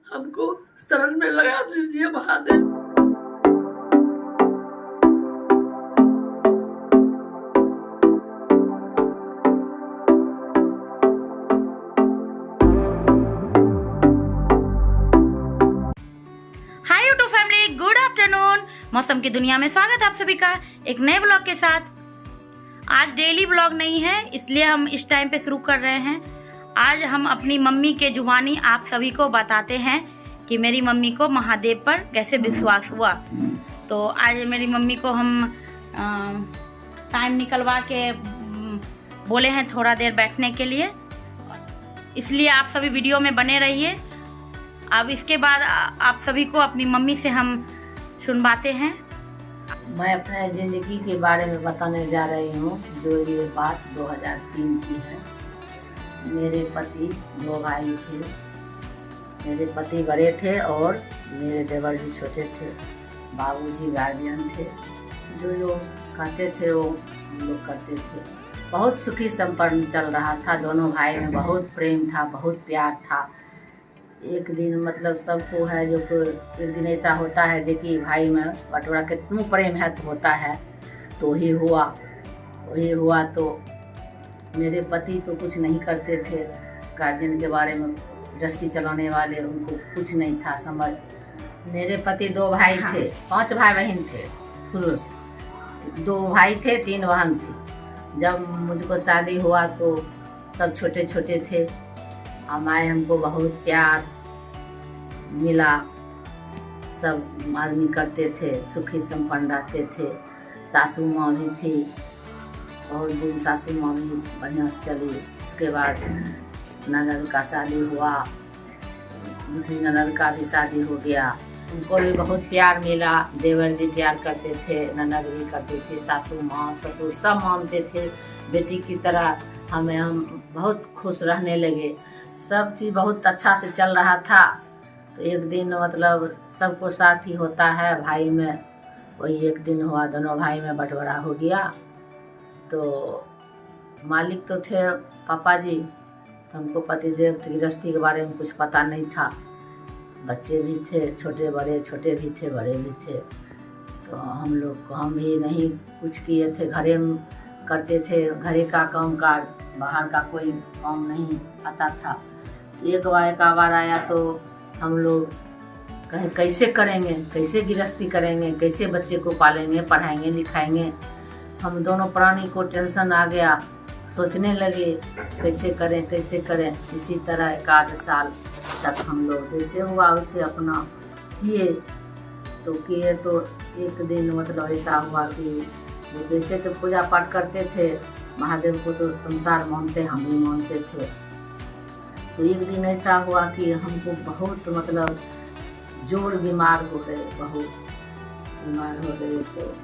हमको शरण में लगा दीजिए Mahadev. Hi YouTube family, good afternoon. मौसम की दुनिया में स्वागत है आप सभी का एक नए ब्लॉग के साथ। आज डेली ब्लॉग नहीं है, इसलिए हम इस टाइम पे शुरू कर रहे हैं। आज हम अपनी मम्मी के जुबानी आप सभी को बताते हैं कि मेरी मम्मी को महादेव पर कैसे विश्वास हुआ। तो आज मेरी मम्मी को हम टाइम निकलवा के बोले हैं थोड़ा देर बैठने के लिए, इसलिए आप सभी वीडियो में बने रहिए। अब इसके बाद आप सभी को अपनी मम्मी से हम सुनवाते हैं। मैं अपने ज़िंदगी के बारे में बताने जा रही हूँ, जो ये बात 2003 की है। मेरे पति 2 भाई थे। मेरे पति बड़े थे और मेरे देवर जी छोटे थे। बाबूजी गार्जियन थे, जो कहते थे वो हम लोग करते थे। बहुत सुखी संपन्न चल रहा था। दोनों भाई में बहुत प्रेम था, बहुत प्यार था। एक दिन मतलब सबको है जो एक दिन ऐसा होता है जो कि भाई में बटवारा कितना प्रेम है तो होता है। तो वही हुआ तो मेरे पति तो कुछ नहीं करते थे। गार्जियन के बारे में गृहस्थी चलाने वाले, उनको कुछ नहीं था समझ। मेरे पति 2 भाई थे, 5 भाई बहन थे। शुरू से 2 भाई थे, 3 बहन थी। जब मुझको शादी हुआ तो सब छोटे छोटे थे। हमारे हमको बहुत प्यार मिला। सब आदमी करते थे, सुखी संपन्न रहते थे। सासू माँ भी थी, बहुत दिन सासू माँ भी बढ़िया से चली। उसके बाद ननद का शादी हुआ, दूसरी ननद का भी शादी हो गया। उनको भी बहुत प्यार मिला। देवर जी प्यार करते थे, ननद भी करते थे, सासू माँ ससुर सब मानते थे बेटी की तरह। हम बहुत खुश रहने लगे। सब चीज़ बहुत अच्छा से चल रहा था। तो एक दिन मतलब सबको साथ ही होता है भाई में, वही एक दिन हुआ, दोनों भाई में बंटवारा हो गया। तो मालिक तो थे पापा जी, तो हमको पतिदेव गृहस्थी के बारे में कुछ पता नहीं था। बच्चे भी थे छोटे बड़े, छोटे भी थे बड़े भी थे। तो हम भी नहीं कुछ किए थे, घरे में करते थे, घरे का काम काज, बाहर का कोई काम नहीं आता था। एक बार आया तो हम लोग कहें कैसे करेंगे, कैसे गृहस्थी करेंगे, कैसे बच्चे को पालेंगे, पढ़ाएंगे लिखाएंगे। हम दोनों प्राणी को टेंशन आ गया। सोचने लगे कैसे करें। इसी तरह 1 साल तक हम लोग जैसे हुआ उसे अपना किए। तो एक दिन मतलब ऐसा हुआ कि जैसे तो पूजा पाठ करते थे, महादेव को तो संसार मानते, हम भी मानते थे। तो एक दिन ऐसा हुआ कि हमको बहुत मतलब जोर बीमार हो गए, बहुत बीमार हो गए। तो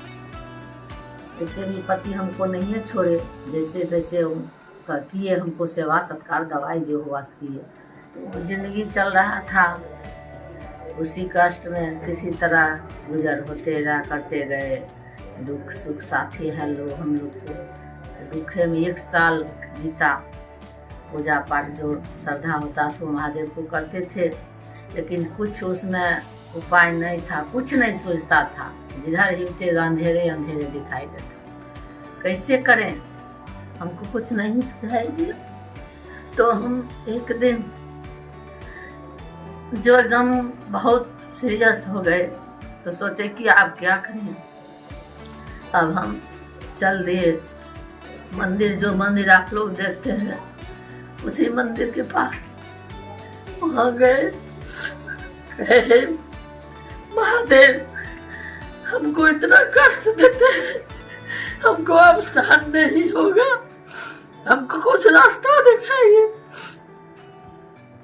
ऐसे भी पति हमको नहीं छोड़े, जैसे किए हमको सेवा सत्कार, दवाई जो हुआ किए। तो जिंदगी चल रहा था उसी कष्ट में, किसी तरह गुजर होते रहा करते गए। दुख सुख साथी है लोग हम लोग को। दुखे में 1 साल बीता। पूजा पाठ जो श्रद्धा होता था महादेव को करते थे, लेकिन कुछ उसमें उपाय नहीं था, कुछ नहीं सोचता था। जिधर हिलते अंधेरे अंधेरे दिखाई देते। कैसे करें, हमको कुछ नहीं सुझाई दिया। तो हम एक दिन जो एकदम बहुत सीरियस हो गए, तो सोचे कि अब क्या करें। अब हम चल दिए मंदिर, जो मंदिर आप लोग देखते हैं उसी मंदिर के पास। वहाँ गए, कहे महादेव हमको इतना कष्ट देते हैं, हमको अब सहन नहीं होगा, हमको कुछ रास्ता दिखाइए।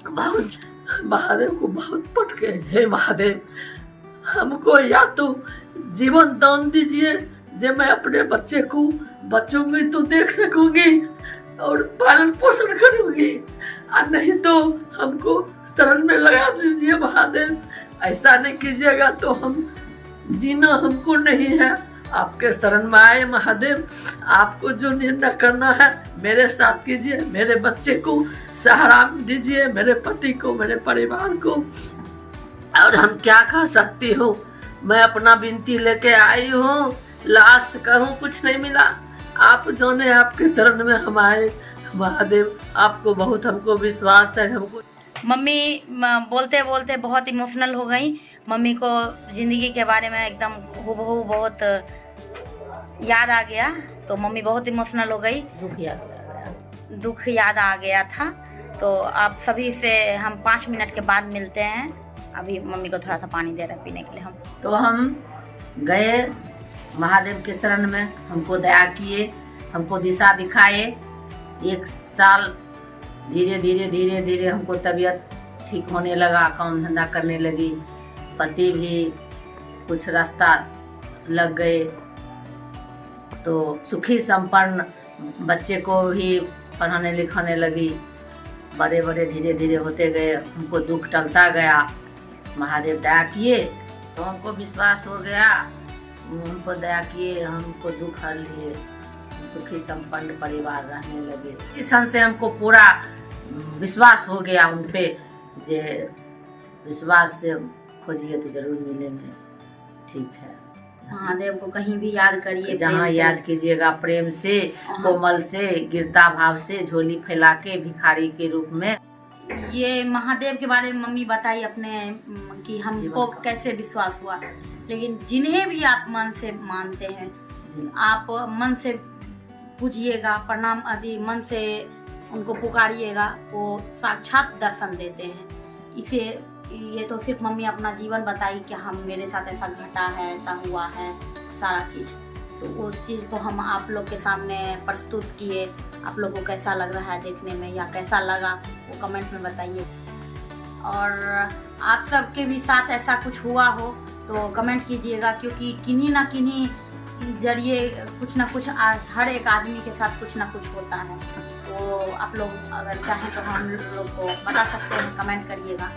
बहुत महादेव को बहुत पटके, हे महादेव हमको या तो जीवन दान दीजिए, जो मैं अपने बच्चों में तो देख सकूंगी और पालन पोषण करूंगी, और नहीं तो हमको शरण में लगा दीजिए महादेव। ऐसा नहीं कीजिएगा तो हम जीना हमको नहीं है। आपके शरण में आए महादेव, आपको जो निर्णय करना है मेरे साथ कीजिए, मेरे बच्चे को सहारा दीजिए, मेरे पति को, मेरे परिवार को। और हम क्या कह सकती हूँ। मैं अपना विनती लेके आई हूँ, लास्ट कहूँ कुछ नहीं मिला। आप जो ने आपके शरण में हम आए, महादेव आपको बहुत हमको विश्वास है। हमको मम्मी बोलते बोलते बहुत इमोशनल हो गई। मम्मी को ज़िंदगी के बारे में एकदम हूबहू बहुत याद आ गया, तो मम्मी बहुत इमोशनल हो गई। दुख याद आ गया था। तो आप सभी से हम 5 मिनट के बाद मिलते हैं। अभी मम्मी को थोड़ा सा पानी दे रहे हैं पीने के लिए। हम तो हम गए महादेव के शरण में, हमको दया किए, हमको दिशा दिखाए। 1 साल धीरे धीरे हमको तबीयत ठीक होने लगा, काम धंधा करने लगी, पति भी कुछ रास्ता लग गए, तो सुखी संपन्न बच्चे को भी पढ़ाने लिखाने लगी। बड़े धीरे धीरे होते गए, हमको दुख टलता गया। महादेव दया किए तो हमको विश्वास हो गया, हमको दया किए, हमको दुख हर लिए, सुखी संपन्न परिवार रहने लगे। इस सन से हमको पूरा विश्वास हो गया उन पे, जे विश्वास से खोजिए तो जरूर मिलेंगे। ठीक है, महादेव को कहीं भी याद करिए, जहाँ याद कीजिएगा प्रेम से, कोमल से, गिरता भाव से, झोली फैला के भिखारी के रूप में। ये महादेव के बारे में मम्मी बताई अपने कि हमको कैसे विश्वास हुआ। लेकिन जिन्हें भी आप मन से मानते हैं, आप मन से पूजिएगा, प्रणाम आदि मन से उनको पुकारिएगा, वो साक्षात दर्शन देते हैं। इसे ये तो सिर्फ मम्मी अपना जीवन बताई कि हम मेरे साथ ऐसा घटा है, ऐसा हुआ है, सारा चीज़। तो उस चीज़ को हम आप लोग के सामने प्रस्तुत किए। आप लोग को कैसा लग रहा है देखने में, या कैसा लगा वो कमेंट में बताइए। और आप सबके भी साथ ऐसा कुछ हुआ हो तो कमेंट कीजिएगा, क्योंकि किन्हीं ना किन्हीं जरिए कुछ ना कुछ हर एक आदमी के साथ कुछ ना कुछ होता है। तो आप लोग अगर चाहें तो हम लोग को बता सकते हैं, कमेंट करिएगा।